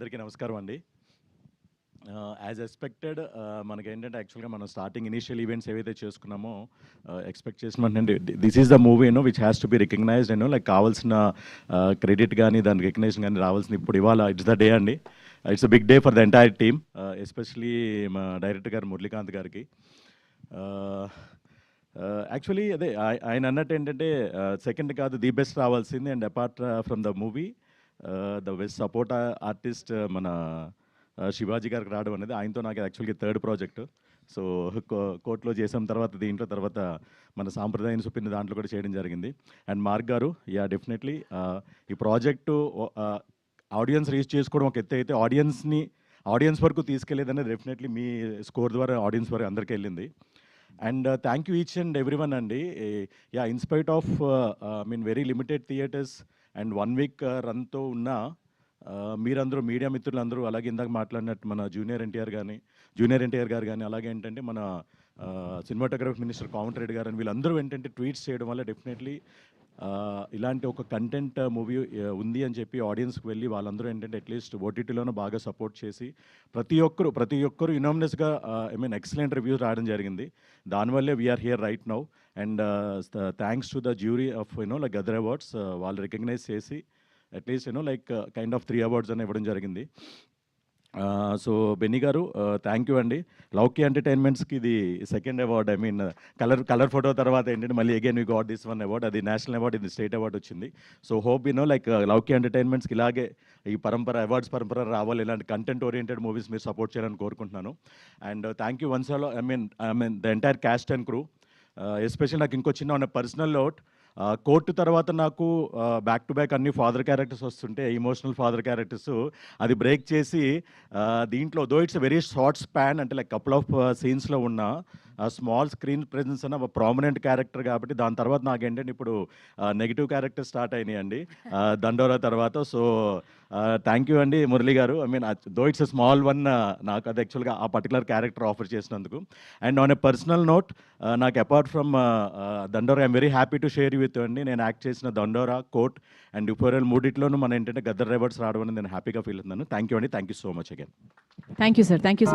అందరికీ నమస్కారం అండి. యాజ్ ఎక్స్పెక్టెడ్ మనకేంటంటే యాక్చువల్గా మనం స్టార్టింగ్ ఇనీషియల్ ఈవెంట్స్ ఏవైతే చేసుకున్నామో ఎక్స్పెక్ట్ చేసినట్టు this is the movie which has to be recognized like కావాల్సిన క్రెడిట్ కానీ దాని రికగ్నేషన్ కానీ రావాల్సింది ఇప్పుడు ఇవాళ ఇట్స్ ద డే అండి. It's a big day for the entire team, especially మా డైరెక్టర్ గారు మురళీకాంత్ గారికి. యాక్చువల్లీ అదే ఆయన అన్నట్టు ఏంటంటే సెకండ్ కాదు ది బెస్ట్ రావాల్సింది. And apart from the movie the best support artist మన శివాజీ గారికి రావడం అనేది ఆయనతో నాకు యాక్చువల్గా థర్డ్ ప్రాజెక్టు. సో కోర్టులో చేసిన తర్వాత దీంట్లో తర్వాత మన సాంప్రదాయం చూపిన దాంట్లో కూడా చేయడం జరిగింది. అండ్ మార్క్ గారు డెఫినెట్లీ ఈ ప్రాజెక్టు ఆడియన్స్ రీచ్ చేసుకోవడం ఒక ఎత్తు అయితే ఆడియన్స్ వరకు తీసుకెళ్లేదనేది డెఫినెట్లీ మీ స్కోర్ ద్వారా ఆడియన్స్ వరకు అందరికీ వెళ్ళింది. And thank you each and every one అండి. Inspite of very limited theatres and 1 week రన్తో ఉన్న మీరందరూ మీడియా మిత్రులందరూ, అలాగే ఇందాక మాట్లాడినట్టు మన జూనియర్ ఎన్టీఆర్ గారు కానీ అలాగే ఏంటంటే మన సినిమాటోగ్రఫీ మినిస్టర్ కోమటిరెడ్డి గారు అని వీళ్ళందరూ ఏంటంటే ట్వీట్స్ చేయడం వల్ల డెఫినెట్లీ ఇలాంటి ఒక కంటెంట్ మూవీ ఉంది అని చెప్పి ఆడియన్స్కి వెళ్ళి వాళ్ళందరూ ఏంటంటే అట్లీస్ట్ ఓటీటీలోనూ బాగా సపోర్ట్ చేసి ప్రతి ఒక్కరు యునామినస్గా ఎక్సలెంట్ రివ్యూస్ రావడం జరిగింది. దానివల్లే we're here right now. And thanks to the jury of like other awards, వాళ్ళు రికగ్నైజ్ చేసి at least like kind of 3 awards అని ఇవ్వడం జరిగింది. సో బెన్నీ గారు థ్యాంక్ యూ అండి. లౌకీ ఎంటర్టైన్మెంట్స్కి ఇది సెకండ్ అవార్డ్. కలర్ ఫోటో తర్వాత ఏంటంటే మళ్ళీ again we got this 1 award. అది నేషనల్ అవార్డ్, ఇది స్టేట్ అవార్డ్ వచ్చింది. సో హోప్ లైక్ లౌకీ ఎంటర్టైన్మెంట్స్కి ఇలాగే ఈ అవార్డ్స్ పరంపర రావాలి, ఇలాంటి కంటెంట్ ఓరియంటెడ్ మూవీస్ మీరు సపోర్ట్ చేయాలని కోరుకుంటున్నాను. And thank you once all the entire caste and crew. Especially నాకు ఇంకో చిన్న పర్సనల్ నోట్, కోర్టు తర్వాత నాకు బ్యాక్ టు బ్యాక్ అన్ని ఫాదర్ క్యారెక్టర్స్ వస్తుంటే ఎమోషనల్ ఫాదర్ క్యారెక్టర్స్ అది బ్రేక్ చేసి దీంట్లో though it's very short span అంటే లైక్ కపుల్ ఆఫ్ సీన్స్లో ఉన్న స్మాల్ స్క్రీన్ ప్రెజెన్స్ అన్న ప్రామినెంట్ క్యారెక్టర్ కాబట్టి దాని తర్వాత నాకేంటంటే ఇప్పుడు నెగిటివ్ క్యారెక్టర్ స్టార్ట్ అయినాయండి దండోరా తర్వాత. సో థ్యాంక్ యూ అండి మురళి గారు. Though it's a small one, నాకు అది యాక్చువల్గా ఆ పర్టికులర్ క్యారెక్టర్ ఆఫర్ చేసినందుకు. And on a personal note, నాకు అపార్ట్ ఫ్రమ్ దండోరా I'm very happy to share with అండి. నేను యాక్ట్ చేసిన దండోరా, కోర్ట్ అండ్ డ్యూఫోరియల్ మూడిట్లోనూ మన ఏంటంటే గద్దర్ రైవర్స్ రావడం అనేది నేను హ్యాపీగా ఫీల్ అవుతున్నాను. థ్యాంక్ యూ అండి. Thank you so much again. Thank you sir. Thank you.